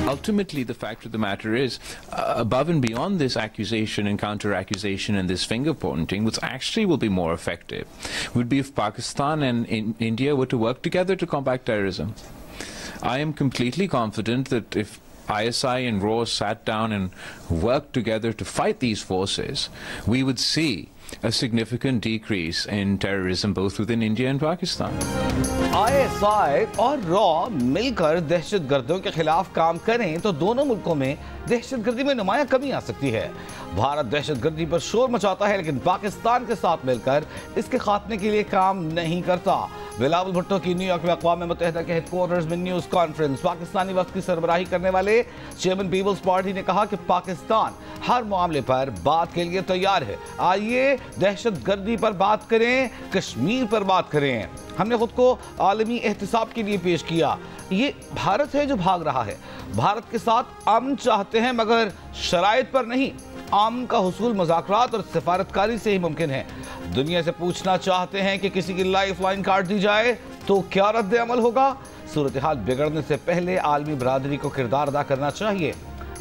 Ultimately, the fact of the matter is, above and beyond this accusation and counter-accusation and this finger-pointing, what actually will be more effective would be if Pakistan and India were to work together to combat terrorism. I am completely confident that if ISI and RAW sat down and worked together to fight these forces, we would see a significant decrease in terrorism both within India and Pakistan. ISI और raw मिलकर दहशतगर्दों के खिलाफ काम करें तो दोनों मुल्कों में दहशतगर्दी में नुमाया कमी आ सकती है। भारत दहशतगर्दी पर शोर मचाता है, लेकिन पाकिस्तान के साथ मिलकर इसके खात्मे के लिए काम नहीं करता। बिलावल भुट्टो की न्यूयॉर्क में अक़वाम मुत्तहिदा के हेडक्वार्टर्स में न्यूज़ कॉन्फ्रेंस। पाकिस्तानी वक्त की सरबराही करने वाले चेयरमैन पीपल्स पार्टी ने कहा कि पाकिस्तान हर मामले पर बात के लिए तैयार है। आइए दहशतगर्दी पर बात करें, कश्मीर पर बात करें। हमने खुद को आलमी एहतिसाब के लिए पेश किया। ये भारत है जो भाग रहा है। भारत के साथ अमन चाहते हैं, मगर शराइत पर नहीं। अमन का हुसूल मुज़ाकरात और सिफारतकारी से ही मुमकिन है। दुनिया से पूछना चाहते हैं कि किसी की लाइफ लाइन काट दी जाए तो क्या रद्द अमल होगा। सूरत हाल बिगड़ने से पहले आलमी बरादरी को किरदार अदा करना चाहिए।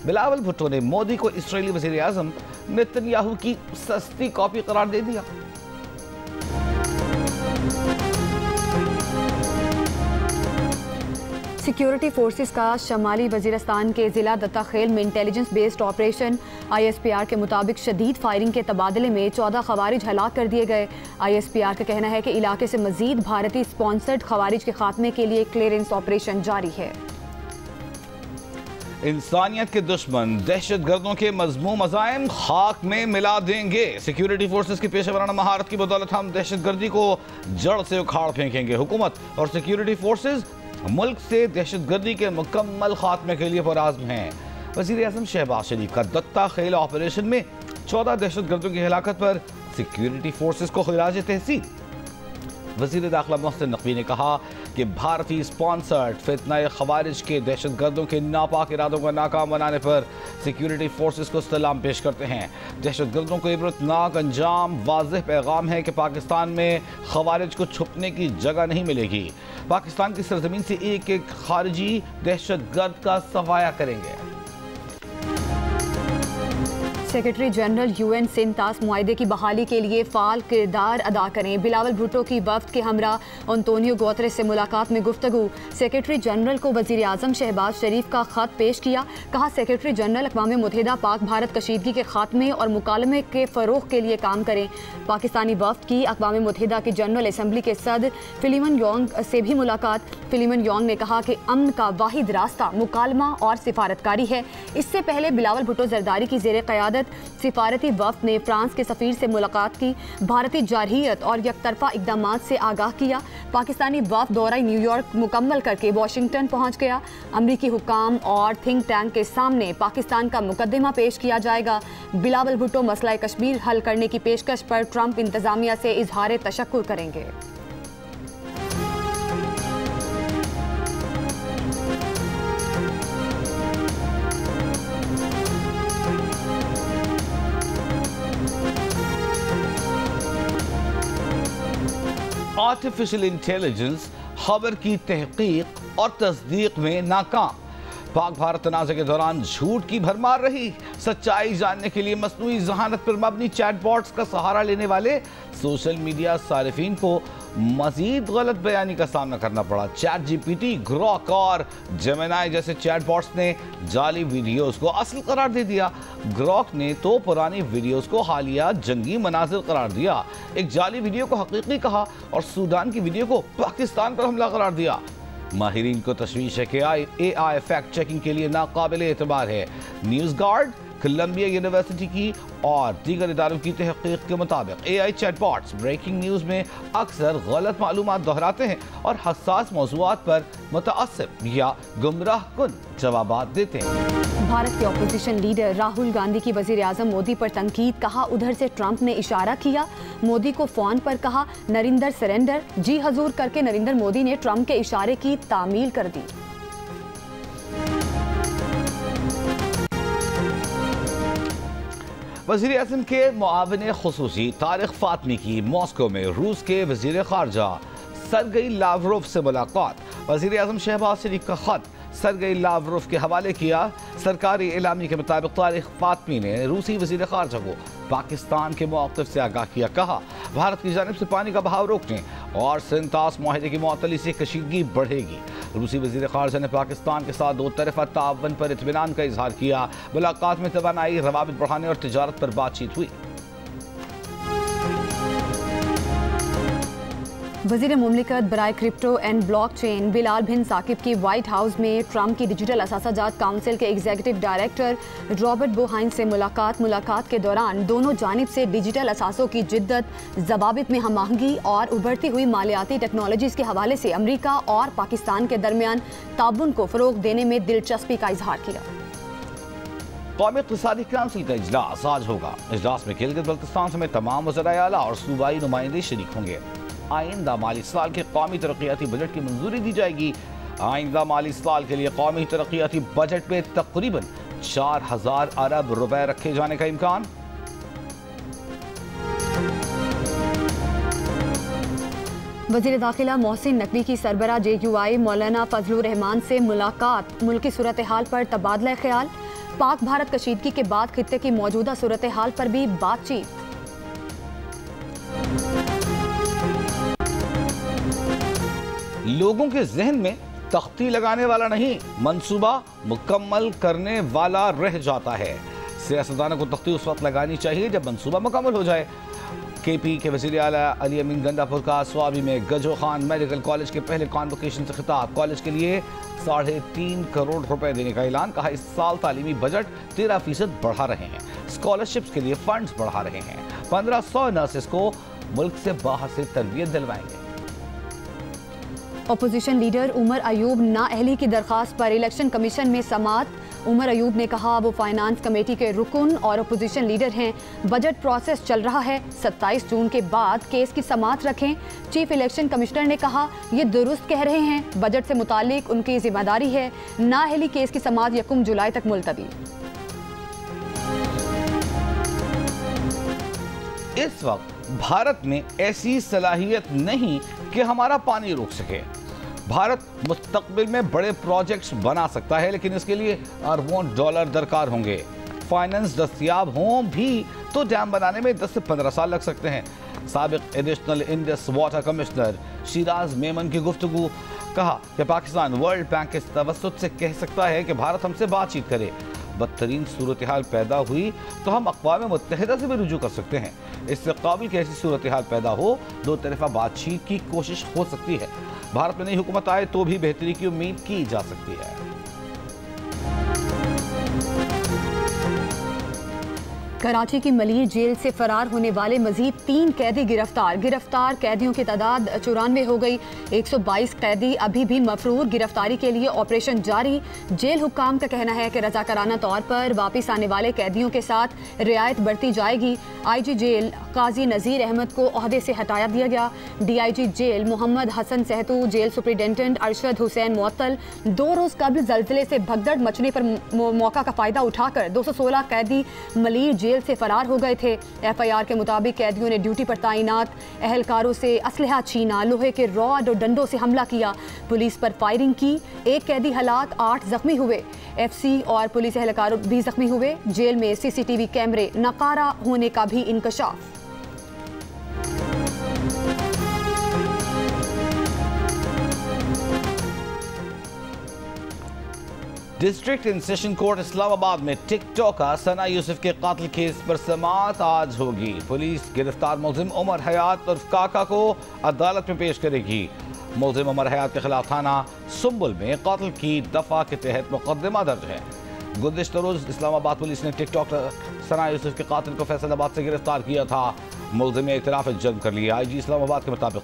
बिलावल भुट्टो ने मोदी को इस्राईली वज़ीर आज़म नेतन्याहू की सस्ती कॉपी करार दे दिया। सिक्योरिटी फोर्सेस का शमाली वजीरस्तान के ज़िला दत्ताखेल में इंटेलिजेंस बेस्ड ऑपरेशन। ISPR के मुताबिक शदीद फायरिंग के तबादले में 14 खवारिज हलाक कर दिए गए। ISPR का कहना है कि इलाके से मजीद भारतीय स्पॉन्सर्ड खवारिज के खात्मे के लिए क्लियरेंस ऑपरेशन जारी है। इंसानियत के दुश्मन दहशतगर्दों के मज़मूम अज़ाइम खाक में मिला देंगे। सिक्योरिटी फोर्सेस की पेशेवराना महारत की बदौलत हम दहशतगर्दी को जड़ से उखाड़ फेंकेंगे। हुकूमत और सिक्योरिटी फोर्सेस मुल्क से दहशतगर्दी के मुकम्मल खात्मे के लिए पुरआज़्म हैं। वज़ीर आज़म शहबाज शरीफ का दत्ता खेल ऑपरेशन में 14 दहशतगर्दों की हिलाकत पर सिक्योरिटी फोर्सेस को खिराज तहसीन। वज़ीर दाखिला मोहसिन नकवी ने कहा कि भारतीय स्पॉन्सर्ड फितना खवारिज के दहशतगर्दों के नापाक इरादों को नाकाम बनाने पर सिक्योरिटी फोर्सेस को सलाम पेश करते हैं। दहशतगर्दों को इबरतनाक अंजाम वाज़ेह पैगाम है कि पाकिस्तान में खवारिज को छुपने की जगह नहीं मिलेगी। पाकिस्तान की सरजमीन से एक एक खारिजी दहशतगर्द का सफाया करेंगे। सेक्रेटरी जनरल UN सिंतास मुआहदे की बहाली के लिए फ़ाल किरदार अदा करें। बिलावल भुट्टो की वफ्द के हमरा अंतोनियो गुतेरेस से मुलाकात में गुफ्तगू। सेक्रेटरी जनरल को वज़ीर आज़म शहबाज शरीफ का ख़त पेश किया। कहा सेक्रेटरी जनरल अक़वाम मुत्तहिदा पाक भारत कशीदगी के खात्मे और मुकालमे के फ़रोग़ के लिए काम करें। पाकिस्तानी वफ्द की अक़वाम मुत्तहिदा की जनरल असम्बली के सदर फिलिमन योंग से भी मुलाकात। फिलिमन योंग ने कहा कि अमन का वाहिद रास्ता मुकालमा और सिफारतकारी है। इससे पहले बिलावल भुट्टो ज़रदारी की ज़ेर क़यादत सिफारती वफ्द ने फ्रांस के सफ़ीर से मुलाकात की। भारतीय जारहियत और यकतरफा इक़दामात से आगाह किया। पाकिस्तानी वफ्द दौरा न्यूयॉर्क मुकम्मल करके वाशिंगटन पहुँच गया। अमरीकी हुकाम और थिंक टैंक के सामने पाकिस्तान का मुकदमा पेश किया जाएगा। बिलावल भुट्टो मसला कश्मीर हल करने की पेशकश पर ट्रंप इंतज़ामिया से इजहार तशक्कुर करेंगे। आर्टिफिशियल इंटेलिजेंस खबर की तहकीक और तस्दीक में नाकाम। पाक भारत तनाज़े के दौरान झूठ की भरमार रही। सच्चाई जानने के लिए मसनूई ज़हानत पर मबनी चैटबॉट्स का सहारा लेने वाले सोशल मीडिया सारिफीन को मजीद गलत बयानी का सामना करना पड़ा। ChatGPT, ग्रॉक और जेमिनी जैसे चैटबॉट्स ने जाली वीडियोस को असल करार दे दिया। ग्रॉक ने तो पुरानी वीडियोस को हालिया जंगी मनाजिर करार दिया। एक जाली वीडियो को हकीकी कहा और सूडान की वीडियो को पाकिस्तान पर हमला करार दिया। माहिरीन को तशवीश है कि AI फैक्ट चेकिंग के लिए नाकाबिल एतबार है। न्यूज़ गार्ड, कोलंबिया यूनिवर्सिटी की और दीगर इदारों की तहकीक के मुताबिक AI चैटबॉट्स ब्रेकिंग न्यूज़ में अक्सर गलत मालूमात दोहराते हैं और हसास मौज़ूआत पर मुतअस्सिब या गुमराह कुन जवाबात देते हैं। भारत के अपोजिशन लीडर राहुल गांधी की वज़ीर आज़म मोदी पर तनकीद। कहा उधर से ट्रंप ने इशारा किया। मोदी को फ़ोन पर कहा नरेंद्र सरेंडर। जी हजूर करके नरेंद्र मोदी ने ट्रंप के इशारे की तामील कर दी। वज़ीर आज़म के मुआविन खुसूसी तारिक फ़ातमी की मॉस्को में रूस के वज़ीर ख़ारजा सरगई लावरोव से मुलाकात। वज़ीर आज़म शहबाज शरीफ का ख़त सरगेई लावरोव के हवाले किया। सरकारी एलामी के मुताबिक तारिक फातमी ने रूसी वज़ीर ख़ारजा को पाकिस्तान के मौक़िफ़ से आगाह किया। कहा, भारत की जानिब से पानी का बहाव रोकने और सिंतास मुआहदे की मुअत्तली से कशीदगी बढ़ेगी। रूसी वज़ीर ख़ारजा ने पाकिस्तान के साथ दो तरफ़ा ताअवुन पर इत्मीनान का इजहार किया। मुलाकात में तवानाई, रवाबित बढ़ाने और तिजारत पर बातचीत हुई। वज़ीर मुमलिकत बराए क्रिप्टो एंड ब्लॉकचेन बिलाल बिन साकिब की व्हाइट हाउस में ट्रंप की डिजिटल असासाजात काउंसिल के एग्जीक्यूटिव डायरेक्टर रॉबर्ट बोहाइन से मुलाकात के दौरान दोनों जानिब से डिजिटल असासों की जिद्दत, ज़वाबित में हम आहंगी और उभरती हुई मालियाती टेक्नोलॉजीज़ के हवाले से अमरीका और पाकिस्तान के दरमियान ताउन को फ़रोग़ देने में दिलचस्पी का इजहार किया। कौमी इक़्तिसादी काउंसिल का इजलास आज होगा। इजलास में गिलगित बल्तिस्तान समेत तमाम वज़राए आला और सूबाई नुमाइंदे शरीक होंगे। आइंदा माली साल के कौमी तरक्याती बजट की मंजूरी दी जाएगी। आइंदा माली साल के लिए कौमी तरक्याती बजट में तकरीबन 4000 अरब रुपए रखे जाने का इम्कान। वज़ीर दाखिला मोहसिन नकवी की सरबरा JUI मौलाना फजलुर रहमान से मुलाकात, मुल्की सूरत हाल पर तबादला ख्याल। पाक भारत कशीदगी के बाद खित्ते की मौजूदा सूरत हाल पर भी बातचीत। लोगों के जहन में तख्ती लगाने वाला नहीं, मंसूबा मुकम्मल करने वाला रह जाता है। सियासतदानों को तख्ती उस वक्त लगानी चाहिए जब मंसूबा मुकम्मल हो जाए। KP के वज़ीर आला अली अमीन गंडापुर का स्वाबी में गजो खान मेडिकल कॉलेज के पहले कॉन्वोकेशन से खिताब। कॉलेज के लिए 3.5 करोड़ रुपए देने का ऐलान। कहा, इस साल तालीमी बजट 13% बढ़ा रहे हैं। स्कॉलरशिप्स के लिए फंड्स बढ़ा रहे हैं। 1500 नर्सेस को मुल्क से बाहर से तरबियत दिलवाएंगे। अपोजिशन लीडर उमर अयूब नाअहली की दरख्वास्त पर इलेक्शन कमीशन में समाअत। उमर अयूब ने कहा, वो फाइनेंस कमेटी के रुकन और अपोजिशन लीडर हैं। बजट प्रोसेस चल रहा है, 27 जून के बाद केस की समाअत रखें। चीफ इलेक्शन कमिश्नर ने कहा, ये दुरुस्त कह रहे हैं, बजट से मुतालिक उनकी जिम्मेदारी है। नाअहली केस की समाअत 1 जुलाई तक मुलतवी। इस वक्त भारत में ऐसी सलाहियत नहीं कि हमारा पानी रोक सके। भारत मुस्तकबिल में बड़े प्रोजेक्ट्स बना सकता है, लेकिन इसके लिए अरबों डॉलर दरकार होंगे। फाइनेंस दस्तयाब हों भी तो डैम बनाने में 10 से 15 साल लग सकते हैं। साबिक additional Indus water commissioner Siraj Memon की गुफ्तगू। कहा कि पाकिस्तान वर्ल्ड बैंक के तवस्सुत से कह सकता है कि भारत हमसे बातचीत करे। बदतरीन सूरत हाल पैदा हुई तो हम अक़वाम मुत्तहिदा से भी रुजू कर सकते हैं। इससे काबिल की ऐसी सूरत हाल पैदा हो, दो तरफा बातचीत की कोशिश हो सकती है। भारत में नई हुकूमत आए तो भी बेहतरी की उम्मीद की जा सकती है। कराची की मलीर जेल से फरार होने वाले मजीद 3 कैदी गिरफ्तार कैदियों की तादाद 94 हो गई। 122 कैदी अभी भी मफरूर। गिरफ्तारी के लिए ऑपरेशन जारी। जेल हुक्काम का कहना है कि रजाकाराना तौर पर वापस आने वाले कैदियों के साथ रियायत बरती जाएगी। IG जेल काजी नज़ीर अहमद को ओहदे से हटाया दिया गया। DIG jail Mohammad Hassan Sahtu, jail superintendent Arshad Hussain मुअत्तल। 2 रोज़ कबल जल्जले से भगदड़ मचने पर मौका का फ़ायदा उठाकर 216 कैदी मलीर जेल से फरार हो गए थे। FIR के मुताबिक कैदियों ने ड्यूटी पर तैनात एहलकारों से असलहा छीना, लोहे के रॉड और डंडों से हमला किया, पुलिस पर फायरिंग की। 1 कैदी हलाक, 8 जख्मी हुए। FC और पुलिस एहलकार भी जख्मी हुए। जेल में CCTV कैमरे नकारा होने का भी इंकशाफ। District and session court Islamabad में टिकटॉकर सना यूसुफ के कातिल केस पर समाअत आज होगी। पुलिस गिरफ्तार मुलजिम उमर हयात और काका को अदालत में पेश करेगी। मुलजिम उमर हयात के खिलाफ थाना सुंबुल में कातिल की दफा के तहत मुकदमा दर्ज है। गुज़िश्ता रोज इस्लामाबाद पुलिस ने टिकटॉकर सना यूसुफ के कातिल को फैसलाबाद से गिरफ्तार किया था। मुलजिम ने इतराफ़ जुर्म कर लिया। IG इस्लामाबाद के मुताबिक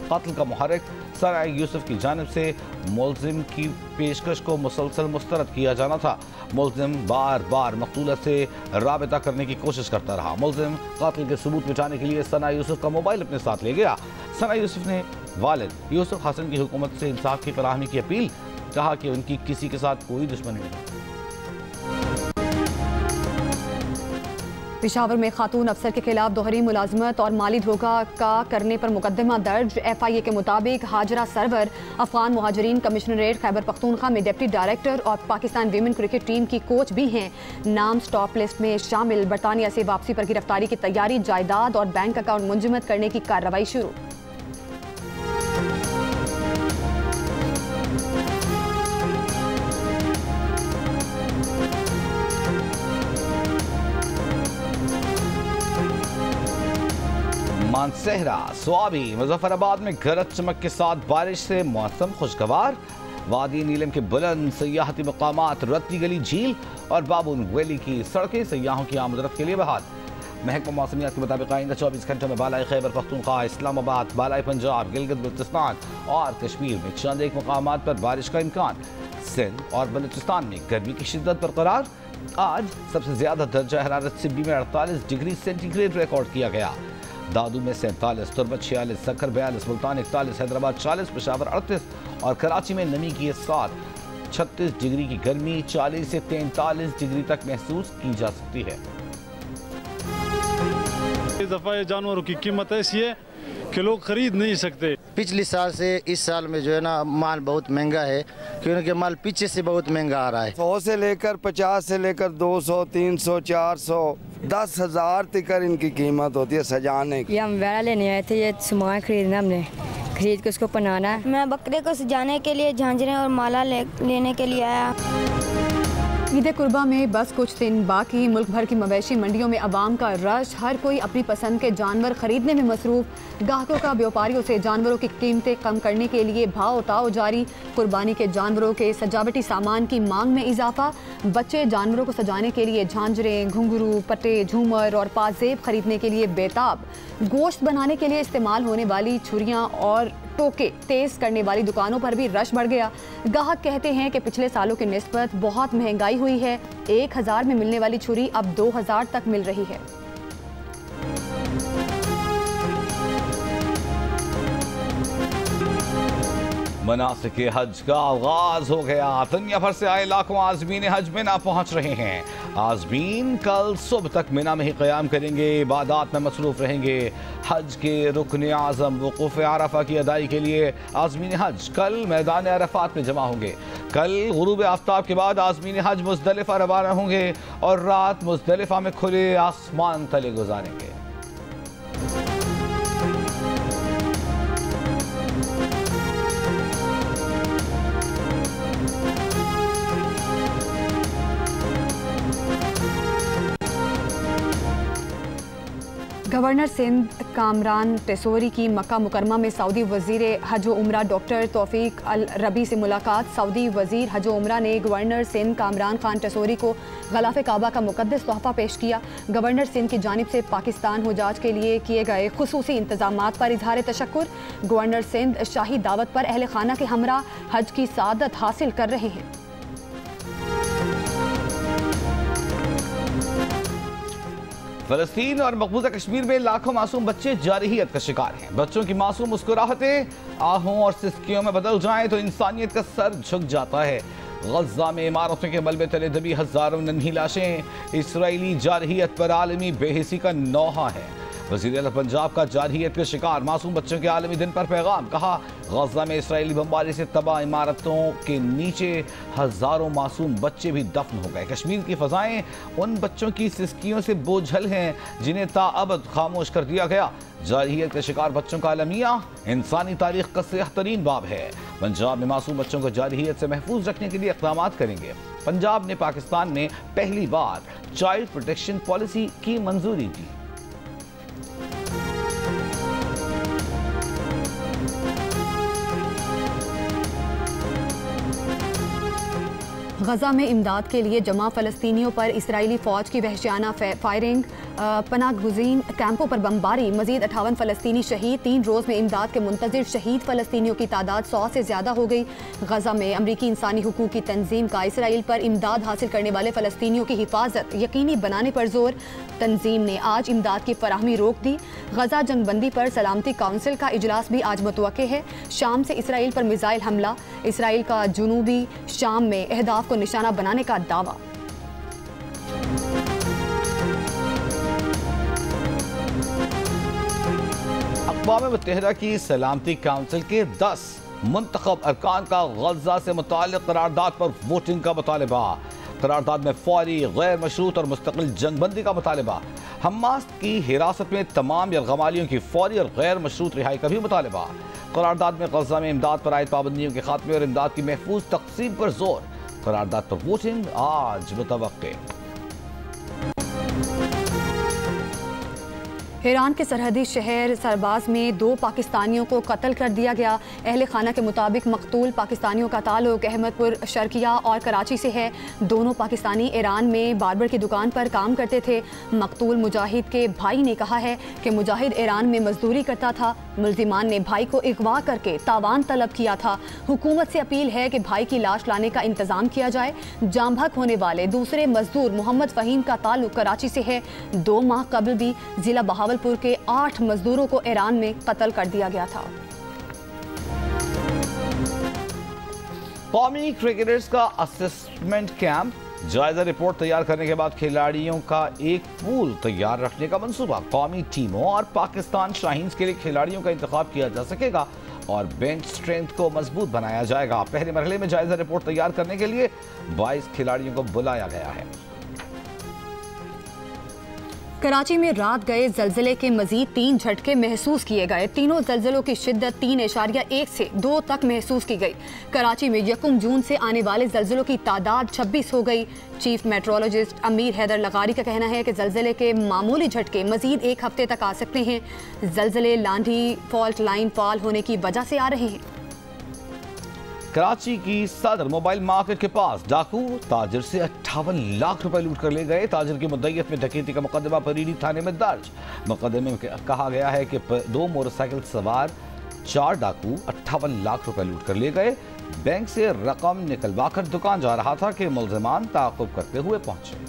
कातिल का मुहर्रिक सना यूसुफ की जानिब से मुलजिम की पेशकश को मुसलसल मुस्तरद किया जाना था। मुलजिम बार बार मकतूला से राबिता करने की कोशिश करता रहा। मुलजिम कातिल के सबूत मिटाने के लिए सना यूसुफ का मोबाइल अपने साथ ले गया। सना यूसुफ ने वालिद यूसुफ हसन की हुकूमत से इंसाफ की फराहमी की अपील। कहा कि उनकी किसी के साथ कोई दुश्मनी नहीं। पेशावर में खातून अफसर के खिलाफ दोहरी मुलाजमत और माली धोखा का करने पर मुकदमा दर्ज। FIA के मुताबिक हाजरा सरवर अफगान मुहाजिरीन कमिश्नरेट खैबर पख्तूनख्वा में डिप्टी डायरेक्टर और पाकिस्तान वीमेन क्रिकेट टीम की कोच भी हैं। नाम स्टॉप लिस्ट में शामिल। बरतानिया से वापसी पर गिरफ्तारी की तैयारी, जायदाद और बैंक अकाउंट मुंजमद करने की कार्रवाई शुरू। मानसहरा, स्वाबी, मुजफ्फराबाद में गरज चमक के साथ बारिश से मौसम खुशगवार। वादी नीलम के बुलंद सयाहती मकामात, रत्ती गली झील और बाबून वैली की सड़कें सयाहों की आमदरफ्त के लिए बहाल। महकमा मौसमियात के मुताबिक आइंदा 24 घंटों में बालाई खैबर पख्तूनख्वा, इस्लामाबाद, बालाई पंजाब, गिलगित बल्तिस्तान और कश्मीर में चंद एक मकामात पर बारिश का इम्कान। सिंध और बलूचिस्तान में गर्मी की शिद्दत बरकरार। आज सबसे ज्यादा दर्जा हरारत सिब्बी में 48 डिग्री सेंटीग्रेड रिकॉर्ड किया गया। दादू में 47, तुरबत 46, सक्खर 42, मुल्तान 41, हैदराबाद 40, पेशावर 38 और कराची में नमी की साथ 36 डिग्री की गर्मी 40 से 43 डिग्री तक महसूस की जा सकती है। इस दफा जानवरों की कीमत ऐसी है कि लोग खरीद नहीं सकते। पिछले साल से इस साल में जो है ना माल बहुत महंगा है, क्योंकि माल पीछे से बहुत महंगा आ रहा है। 100 से लेकर 50 से लेकर 200, 300, 400, 10,000 तक इनकी कीमत होती है सजाने की। ये हम वेड़ा लेने आए थे, ये सामान खरीदना, हमने खरीद के उसको पहनाना है। मैं बकरे को सजाने के लिए झांझरें और माला लेने के लिए आया। ईद कुर्बा में बस कुछ दिन बाकी। मुल्क भर की मवेशी मंडियों में अवाम का रश। हर कोई अपनी पसंद के जानवर खरीदने में मसरूफ। ग्राहकों का व्यापारियों से जानवरों की कीमतें कम करने के लिए भाव उताव जारी। कुर्बानी के जानवरों के सजावटी सामान की मांग में इजाफा। बच्चे जानवरों को सजाने के लिए झांझरें, घुंघरू, पट्टे, झूमर और पाजेब खरीदने के लिए बेताब। गोश्त बनाने के लिए इस्तेमाल होने वाली छुरियां और टोके तेज करने वाली दुकानों पर भी रश बढ़ गया। ग्राहक कहते हैं कि पिछले सालों की निस्बत बहुत महंगाई हुई है। 1000 में मिलने वाली छुरी अब 2000 तक मिल रही है। मनासिक हज का आगाज हो गया। दुनिया भर से आए लाखों आज़मीन हज में ना पहुंच रहे हैं। आज़मीन कल सुबह तक मिना में ही क़याम करेंगे, इबादत में मसरूफ रहेंगे। हज के रुकन आज़म वक़ूफ़ अरफा की अदाई के लिए आज़मीन हज कल मैदान अरफात में जमा होंगे। कल गुरूब आफ्ताब के बाद आज़मीन हज मुज़दलिफ़ा रवाना होंगे और रात मुज़दलिफ़ा में खुले आसमान तले गुजारेंगे। गवर्नर सिंध कामरान टेसोरी की मक्का मुकरमा में सऊदी वजीर हज व उमरा डॉक्टर तौफीक अल रबी से मुलाकात। सऊदी वजीर हज व उमरा ने गवर्नर सिंध कामरान खान टेसोरी को गलाफ काबा का मुकद्दस तोहफा पेश किया। गवर्नर सिंध की जानिब से पाकिस्तान हुजाज के लिए किए गए खुसूसी इंतजामात पर इजहार तशक्कुर। गवर्नर सिंध शाही दावत पर अहल खाना के हमरा हज की सादत हासिल कर रहे हैं। फलस्तीन और मकबूजा कश्मीर में लाखों मासूम बच्चे जारहियत का शिकार हैं। बच्चों की मासूम मुस्कुराहटें आहों और सिसकियों में बदल जाएं तो इंसानियत का सर झुक जाता है। गज़ा में इमारतों के मलबे तले दबी हजारों नन्ही लाशें इस्राएली जारहियत पर आलमी बेहिसी का नौहा है। वज़ीर आला पंजाब का जारहियत के शिकार मासूम बच्चों के आलमी दिन पर पैगाम। कहा, गज़ा में इस्राएली बमबारी से तबाह इमारतों के नीचे हजारों मासूम बच्चे भी दफन हो गए। कश्मीर की फ़ज़ाएं उन बच्चों की सिसकियों से बोझल हैं जिन्हें ताअबद खामोश कर दिया गया। जारहियत के शिकार बच्चों का अलमिया इंसानी तारीख का सयाह-तरीन बाब है। पंजाब में मासूम बच्चों को जारहियत से महफूज रखने के लिए इक़दाम करेंगे। पंजाब ने पाकिस्तान में पहली बार चाइल्ड प्रोटेक्शन पॉलिसी की मंजूरी दी। गजा में इमदाद के लिए जमा फ़लस्तीनियों पर इसराइली फ़ौज की वहशियाना फायरिंग, पनागुज़ीन कैंपों पर बमबारी, मज़ीद 58 फ़लस्तीनी शहीद। 3 रोज़ में इमदाद के मुंतज़िर शहीद फ़लस्तीनियों की तादाद 100 से ज़्यादा हो गई। गजा में अमरीकी इंसानी हुकूक की तंजीम का इसराइल पर इमदाद हासिल करने वाले फ़लस्तीनियों की हिफाजत यकीनी बनाने पर जोर। तंजीम ने आज इमदाद की फराहमी रोक दी। गजा जंगबंदी पर सलामती काउंसिल का इजलास भी आज मुतवक्के है। शाम से इसराइल पर मिसाइल हमला, इसराइल का जनूबी शाम में अहदाफ को निशाना बनाने का दावा। अक़वाम मुत्तहिदा की सलामती काउंसिल के 10 मुंतखब अरकान का गजा से मुताल्लिक़ करारदाद पर वोटिंग का मुतालिबा। करारदाद में फौरी, गैर मशरूत और मुस्तकिल जंगबंदी का मुतालिबा। हमास की हिरासत में तमाम यरगमालियों की फौरी और गैर मशरूत रिहाई का भी मुतालिबा। करारदाद में गजा में इमदाद पर आयद पाबंदियों के खात्मे और इमदाद की महफूज तकसीम पर जोर। करारदाद पर वोटिंग आज मुतवक्के। ईरान के सरहदी शहर सरबाज में 2 पाकिस्तानियों को कत्ल कर दिया गया। अहले खाना के मुताबिक मकतूल पाकिस्तानियों का ताल्लुक अहमदपुर शर्किया और कराची से है। दोनों पाकिस्तानी ईरान में बार्बर की दुकान पर काम करते थे। मकतूल मुजाहिद के भाई ने कहा है कि मुजाहिद ईरान में मजदूरी करता था। मुल्जिमान ने भाई को अगवा करके तावान तलब किया था। हुकूमत से अपील है कि भाई की लाश लाने का इंतजाम किया जाए। जाम बहक होने वाले दूसरे मजदूर मोहम्मद फ़हीम का ताल्लुक कराची से है। 2 माह कबल भी जिला बहावलपुर के 8 मजदूरों को ईरान में कत्ल कर दिया गया था। कौमी क्रिकेटर्स का असेसमेंट कैंप, जायजा रिपोर्ट तैयार करने के बाद खिलाड़ियों का एक पूल तैयार रखने का मंसूबा। कौमी टीमों और पाकिस्तान शाहीन्स के लिए खिलाड़ियों का इंतखाब किया जा सकेगा और बेंच स्ट्रेंथ को मजबूत बनाया जाएगा। पहले मरहले में जायजा रिपोर्ट तैयार करने के लिए 22 खिलाड़ियों को बुलाया गया है। कराची में रात गए जलजिले के मजीद 3 झटके महसूस किए गए। तीनों जलजिलों की शिद्दत 3.1 से 2 तक महसूस की गई। कराची में 1 जून से आने वाले जलजिलों की तादाद 26 हो गई। चीफ मेट्रोलॉजिस्ट अमीर हैदर लगारी का कहना है कि जलजिले के मामूली झटके मजीद 1 हफ्ते तक आ सकते हैं। जलजिले लांढी फॉल्ट लाइन फॉल होने की वजह से आ रहे हैं। कराची की सदर मोबाइल मार्केट के पास डाकू ताजिर से 58 लाख रुपए लूट कर ले गए। ताजिर की मुद्दईयत में डकैती का मुकदमा परीडी थाने में दर्ज। मुकदमे में कहा गया है कि 2 मोटरसाइकिल सवार 4 डाकू 58 लाख रुपए लूट कर ले गए। बैंक से रकम निकलवाकर दुकान जा रहा था कि मुल्जिमान ताक़ुब करते हुए पहुंचे।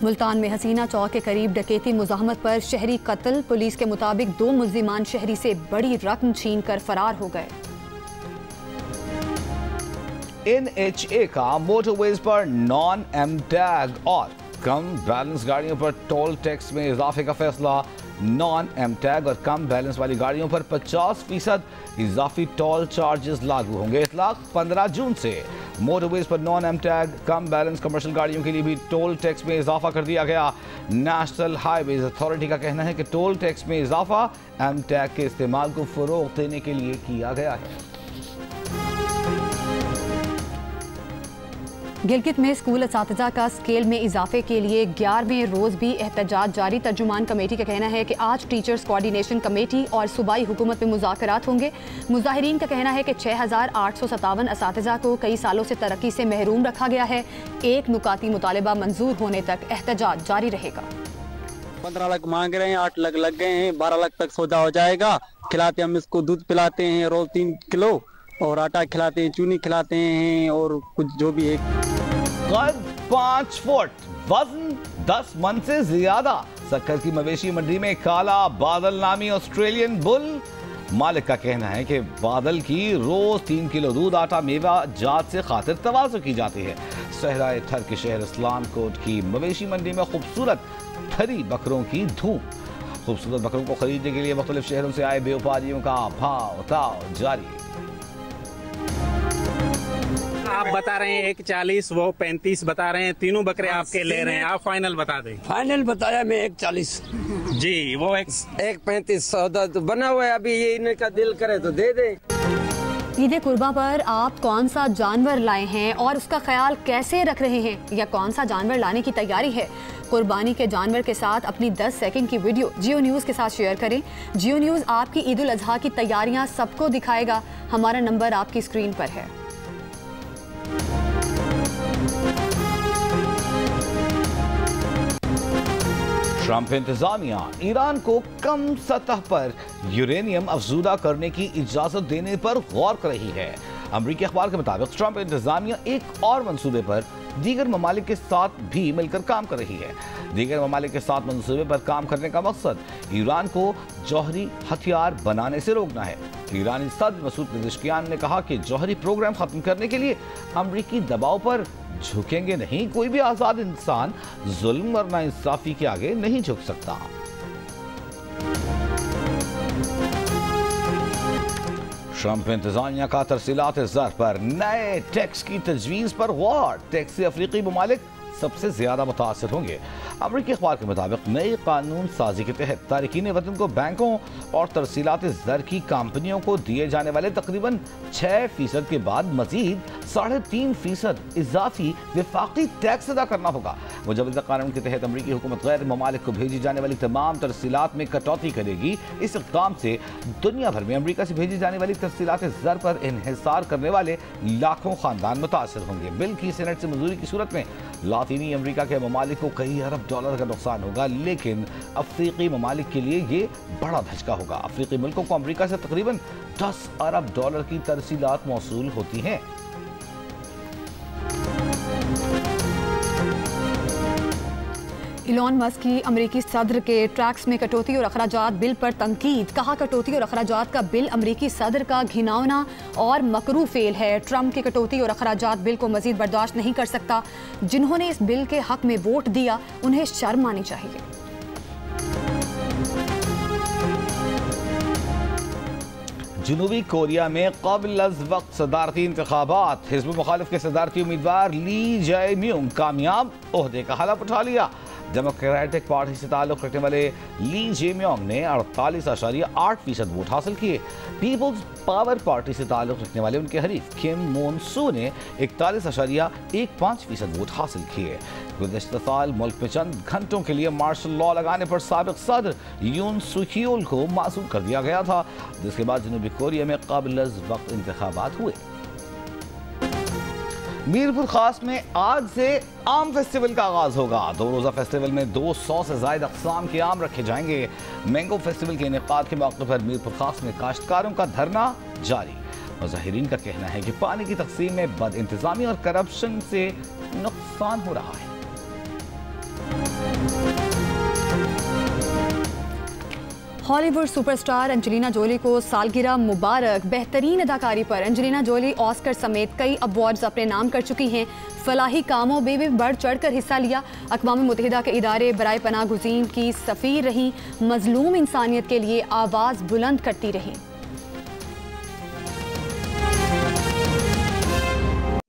मुल्तान में हसीना चौक के करीब डकैती मुज़ाहमत पर शहरी कत्ल। पुलिस के मुताबिक 2 मुल्जिमान शहरी से बड़ी रकम छीन कर फरार हो गए। NHA का मोटरवेज पर नॉन एम टैग और कम बैलेंस गाड़ियों पर टोल टैक्स में इजाफे का फैसला। नॉन एम टैग और कम बैलेंस वाली गाड़ियों पर 50% इजाफी टोल चार्जेस लागू होंगे। इतलाक 15 जून से। मोटरवेज पर नॉन एम टैग कम बैलेंस कमर्शियल गाड़ियों के लिए भी टोल टैक्स में इजाफा कर दिया गया। नेशनल हाईवेज अथॉरिटी का कहना है कि टोल टैक्स में इजाफा एम टैग के इस्तेमाल को फरोग देने के लिए किया गया है। गिलगित में स्कूल असातिज़ा का स्केल में इजाफे के लिए 11वें रोज़ भी एहतजाज जारी। तर्जुमान कमेटी का कहना है कि आज टीचर्स कोऑर्डिनेशन कमेटी और सूबाई हुकूमत में मुज़ाकरात होंगे। मुज़ाहिरीन का कहना है कि 6857 असातिज़ा को कई सालों से तरक्की से महरूम रखा गया है। एक नुकाती मुतालिबा मंजूर होने तक एहतजाज जारी रहेगा। 15 लाख मांग रहे हैं, 8 लाख लग गए हैं, 12 लाख तक सौदा हो जाएगा। खिलाते हम इसको दूध पिलाते हैं रोज 3 किलो और आटा खिलाते हैं, चूनी खिलाते हैं और कुछ जो भी है। कद 5 फुट, वजन 10 मन से ज्यादा। सक्कर की मवेशी मंडी में काला बादल नामी ऑस्ट्रेलियन बुल। मालिक का कहना है कि बादल की रोज 3 किलो दूध, आटा, मेवा जात से खातिर तवाज़ु की जाती है। सहराए थर के शहर इस्लामकोट की मवेशी मंडी में खूबसूरत थरी बकरों की धूम। खूबसूरत बकरों को खरीदने के लिए मुख्तलिफ शहरों से आए व्यापारियों का भाव ताव जारी। आप बता रहे हैं 140, वो 35 बता रहे हैं। तीनों बकरे आपके ले रहे हैं, आप फाइनल बता दें। फाइनल बताया मैं 140 जी, वो 135 सौदा तो बना हुआ है। अभी ये इनका दिल करे तो दे दे। ईद कुर्बा पर आप कौन सा जानवर लाए हैं और उसका ख्याल कैसे रख रहे हैं, या कौन सा जानवर लाने की तैयारी है? कुर्बानी के जानवर के साथ अपनी 10 सेकंड की वीडियो जियो न्यूज़ के साथ शेयर करें। जियो न्यूज़ आपकी ईद उल अजहा की तैयारियां सबको दिखाएगा। हमारा नंबर आपकी स्क्रीन पर है। ट्रंप इंतजामिया ईरान को कम सतह पर यूरेनियम अफजूदा करने की इजाजत देने पर गौर कर रही है। अमरीकी अखबार के मुताबिक ट्रंप इंतजामिया एक और मंसूबे पर दीगर ममालिक के साथ भी मिलकर काम कर रही है। दीगर ममालिक के साथ मंसूबे पर काम करने का मकसद ईरान को जौहरी हथियार बनाने से रोकना है। ईरानी सदर मसूद पेज़ेश्कियान ने कहा कि जौहरी प्रोग्राम खत्म करने के लिए अमरीकी दबाव पर झुकेंगे नहीं। कोई भी आजाद इंसान जुल्म और नाइंसाफी के आगे नहीं झुक सकता। ट्रंप इंतजामिया का तरसीलात ज़र पर नए टैक्स की तजवीज़ पर गौर। टैक्स से अफ्रीकी ममालिक सबसे ज्यादा मुतासर होंगे। अमरीकी अखबार के मुताबिक नई कानून साजी के तहत तारिकीन वतन को बैंकों और तरसीलात ज़र की कंपनियों को दिए जाने वाले तकरीबन 6% के बाद मजीद 3.5% इजाफी विफाकी टैक्स अदा करना होगा। मुजवजा कानून के तहत अमरीकी हुकूमत गैर ममालिक को भेजी जाने वाली तमाम तरसीलात में कटौती करेगी। इस इक़दाम से दुनिया भर में अमरीका से भेजी जाने वाली तरसीलात ज़र पर इन्हिसार करने वाले लाखों खानदान मुतासर होंगे। बिल की सेनेट से मंजूरी की सूरत में लातीनी अमरीका के ममालिक को कई अरब डॉलर का नुकसान होगा, लेकिन अफ्रीकी ममालिक के लिए ये बड़ा धचका होगा। अफ्रीकी मुल्कों को अमरीका से तकरीबन 10 अरब डॉलर की तरसीलात मौसूल होती हैं। इलॉन मस्क की अमरीकी सदर के टैक्स में कटौती और अखराजात बिल पर तनकीद। कहा कटौती और अखराजात का बिल अमरीकी सदर का घिनौना और मकरू फेल है। ट्रंप की कटौती और अखराजात बिल को मजीद बर्दाश्त नहीं कर सकता। जिन्होंने इस बिल के हक में वोट दिया उन्हें शर्म आनी चाहिए। जनूबी कोरिया में क़ब्ल अज़ वक्त सदारती इंतखाबात। हिज़्ब मुखालिफ के सदारती उम्मीदवार ली जे म्यूंग कामयाब, ओहदे का हलफ उठा लिया। डेमोक्रेटिक पार्टी से ताल्लुक़ रखने वाले ली जे म्योंग ने 48.8% वोट हासिल किए। पीपल्स पावर पार्टी से ताल्लुक़ रखने वाले उनके हरीफ किम मोन सू ने 41.15% वोट हासिल किए। गुज़श्ता साल मुल्क में चंद घंटों के लिए मार्शल लॉ लगाने पर साबिक़ सदर यून सुक्यूल को मासूम कर दिया गया था, जिसके बाद जनूबी कोरिया में क़ब्ल अज़ वक्त इंतखाबात हुए। मीरपुर खास में आज से आम फेस्टिवल का आगाज होगा। 2 रोज़ा फेस्टिवल में 200 से ज़ायद अक़साम के आम रखे जाएंगे। मैंगो फेस्टिवल के इनेकाद के मौके पर मीरपुर खास में काश्तकारों का धरना जारी। मुज़ाहिरीन का कहना है कि पानी की तकसीम में बद इंतज़ामी और करप्शन से नुकसान हो रहा है। हॉलीवुड सुपरस्टार एंजेलिना जोली को सालगिरह मुबारक। बेहतरीन अदाकारी पर एंजेलिना जोली ऑस्कर समेत कई अवार्ड्स अपने नाम कर चुकी हैं। फलाही कामों में भी बढ़ चढ़कर हिस्सा लिया। अक़वाम मुत्तहिदा के इदारे बराए पनाह गुज़ीन की सफ़ीर रही। मज़लूम इंसानियत के लिए आवाज़ बुलंद करती रही।